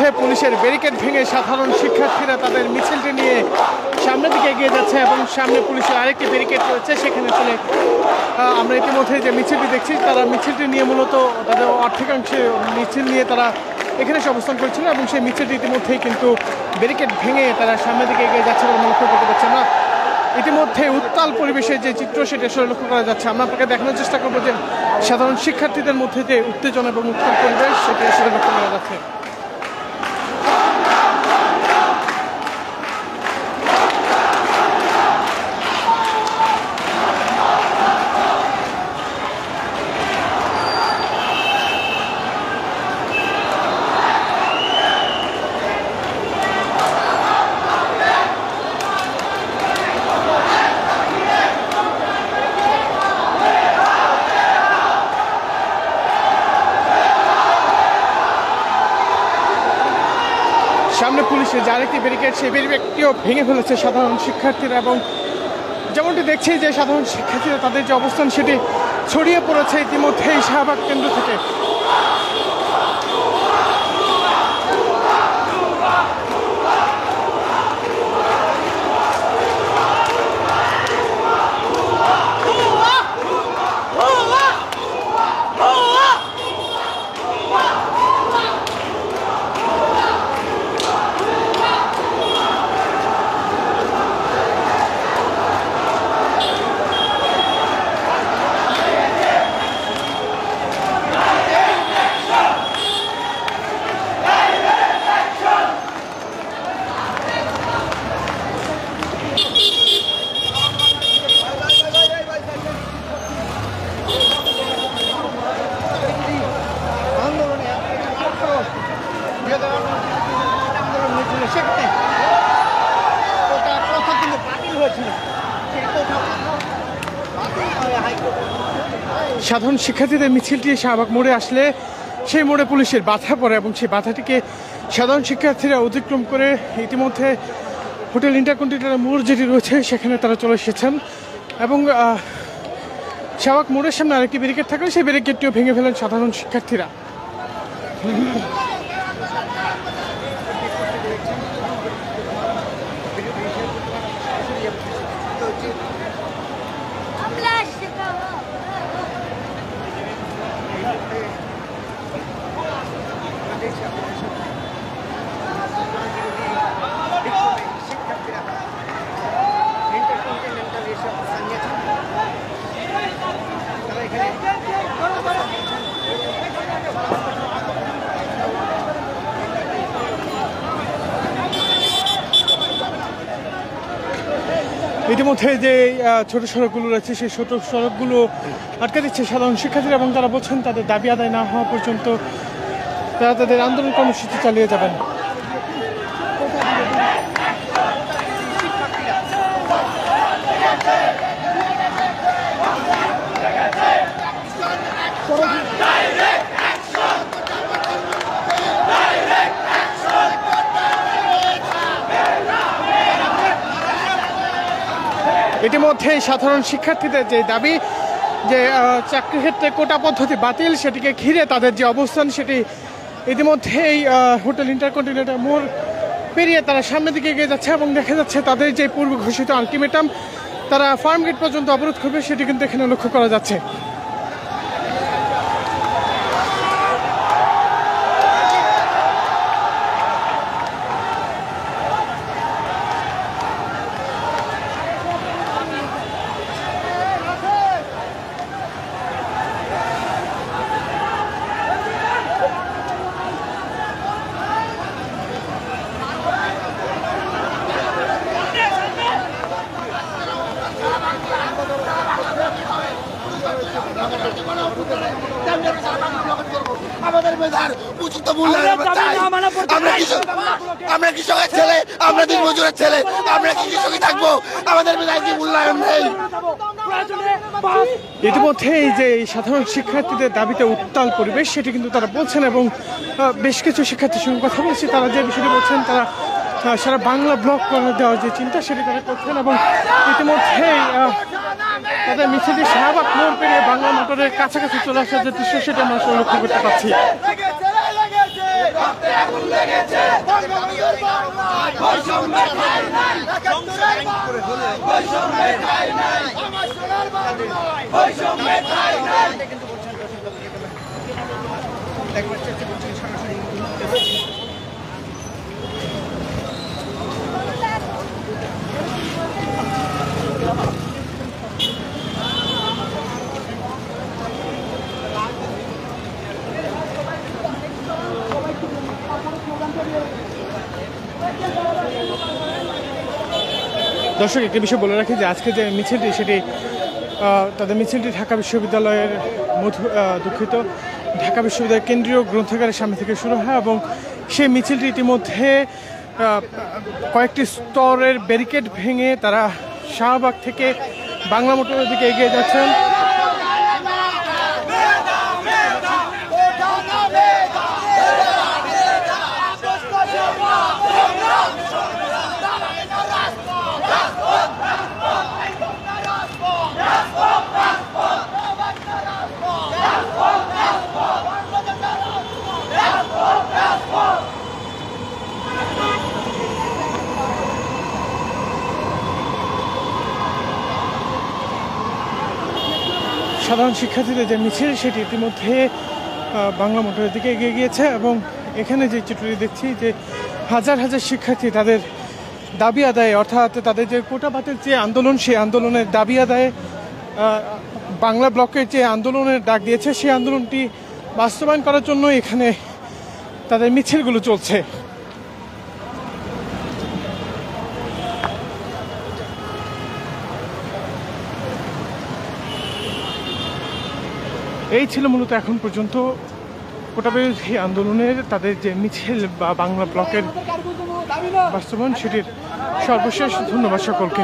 ইতিমধ্যে পুলিশের ব্যারিকেড ভেঙে সাধারণ শিক্ষার্থীরা তাদের মিছিলটি নিয়ে সামনের দিকে এগিয়ে যাচ্ছে এবং সামনে পুলিশের আরেকটি ব্যারিকেড রয়েছে সেখানে চলে আমরা ইতিমধ্যে যে মিছিলটি দেখছি তারা মিছিলটি নিয়ে মূলত তাদের অর্ধেকাংশে মিছিল নিয়ে তারা এখানে অবস্থান করছিল এবং সেই মিছিলটি ইতিমধ্যেই কিন্তু ব্যারিকেড ভেঙে তারা সামনের দিকে এগিয়ে যাচ্ছে বলে লক্ষ্য করতে পারছে না। ইতিমধ্যে উত্তাল পরিবেশের যে চিত্র সেটা আসলে লক্ষ্য করা যাচ্ছে। আমরা আপনাকে দেখানোর চেষ্টা করবো যে সাধারণ শিক্ষার্থীদের মধ্যে যে উত্তেজনা এবং উত্তাল পরিবেশ সেটা আসলে লক্ষ্য করা যাচ্ছে। সামনে পুলিশের যে আরেকটি ব্যারিকেড সেই ব্যারিকেডটিও ভেঙে ফেলেছে সাধারণ শিক্ষার্থীরা এবং যেমনটি দেখছি যে সাধারণ শিক্ষার্থীরা তাদের যে অবস্থান সেটি ছড়িয়ে পড়েছে ইতিমধ্যেই শাহবাগ কেন্দ্র থেকে। সাধারণ শিক্ষার্থীদের মিছিলটি শাহবাগ মোড়ে আসলে সেই মোড়ে পুলিশের বাধা পড়ে এবং সেই বাধাটিকে সাধারণ শিক্ষার্থীরা অতিক্রম করে ইতিমধ্যে হোটেল ইন্টারকন্টিনেন্টাল মোড় যেটি রয়েছে সেখানে তারা চলে এসেছেন এবং শাহবাগ মোড়ের সামনে আরেকটি ব্যারিকেড থাকলে সেই ব্যারিকেডটিও ভেঙে ফেলেন সাধারণ শিক্ষার্থীরা। ইতিমধ্যে যে ছোট সড়কগুলো রয়েছে সেই ছোট সড়কগুলো আটকে দিচ্ছে সাধারণ শিক্ষার্থীরা এবং তারা বলছেন তাদের দাবি আদায় না হওয়া পর্যন্ত তারা তাদের আন্দোলন কর্মসূচি চালিয়ে যাবেন। ইতিমধ্যে সাধারণ শিক্ষার্থীদের যে দাবি যে চাকরি ক্ষেত্রে কোটা পদ্ধতি বাতিল সেটিকে ঘিরে তাদের যে অবস্থান সেটি ইতিমধ্যেই হোটেল ইন্টারকন্টিনেন্টাল মোড় পেরিয়ে তারা সামনের দিকে এগিয়ে যাচ্ছে এবং দেখা যাচ্ছে তাদের যে পূর্ব ঘোষিত আলটিমেটাম তারা ফার্মগেট পর্যন্ত অবরোধ করবে সেটি কিন্তু এখানে লক্ষ্য করা যাচ্ছে। আমাদের মেধার উচিত মূল্যায়ন চাই। আমরা কৃষকের ছেলে, আমরা দিনমজুরের ছেলে, আমরা কি কৃষকই থাকবো? আমাদের মেধার কি মূল্যায়ন নেই? ইতিমধ্যে এই যে সাধারণ শিক্ষার্থীদের দাবিতে উত্তাল পরিবেশ সেটি কিন্তু তারা বলছেন এবং বেশ কিছু শিক্ষার্থীর সঙ্গে কথা বলছি তারা যে বিষয়টি বলছেন তারা সারা বাংলা ব্লক করে দেওয়ার যে চিন্তা সেটি তারা করছেন এবং ইতিমধ্যেই তাদের মিছিলটি শাহবাগ মোড় পেরিয়ে বাংলা মোটরের কাছাকাছি চলে আসার যে দৃশ্য সেটা আমরা লক্ষ্য করতে পারছি। দর্শক, একটি বিষয় বলে রাখি যে আজকে যে মিছিলটি সেটি তাদের মিছিলটি ঢাকা বিশ্ববিদ্যালয়ের দুঃখিত ঢাকা বিশ্ববিদ্যালয়ের কেন্দ্রীয় গ্রন্থাগারের সামনে থেকে শুরু হয় এবং সেই মিছিলটি ইতিমধ্যে কয়েকটি স্তরের ব্যারিকেড ভেঙে তারা শাহবাগ থেকে বাংলা মোটরের দিকে এগিয়ে যাচ্ছেন। সাধারণ শিক্ষার্থীদের যে মিছিল সেটি ইতিমধ্যে বাংলা মোটরের দিকে এগিয়ে গিয়েছে এবং এখানে যে চিত্রটি দেখছি যে হাজার হাজার শিক্ষার্থী তাদের দাবি আদায়ে, অর্থাৎ তাদের যে কোটা বাতিল যে আন্দোলন, সেই আন্দোলনের দাবি আদায়ে বাংলা ব্লকের যে আন্দোলনের ডাক দিয়েছে সেই আন্দোলনটি বাস্তবায়ন করার জন্য এখানে তাদের মিছিলগুলো চলছে। এই ছিল মূলত এখন পর্যন্ত কোটা বিরোধী আন্দোলনের তাদের যে মিছিল বা বাংলা ব্লকের বাস্তবায়ন সেটির সর্বশেষ। ধন্যবাদ সকলকে।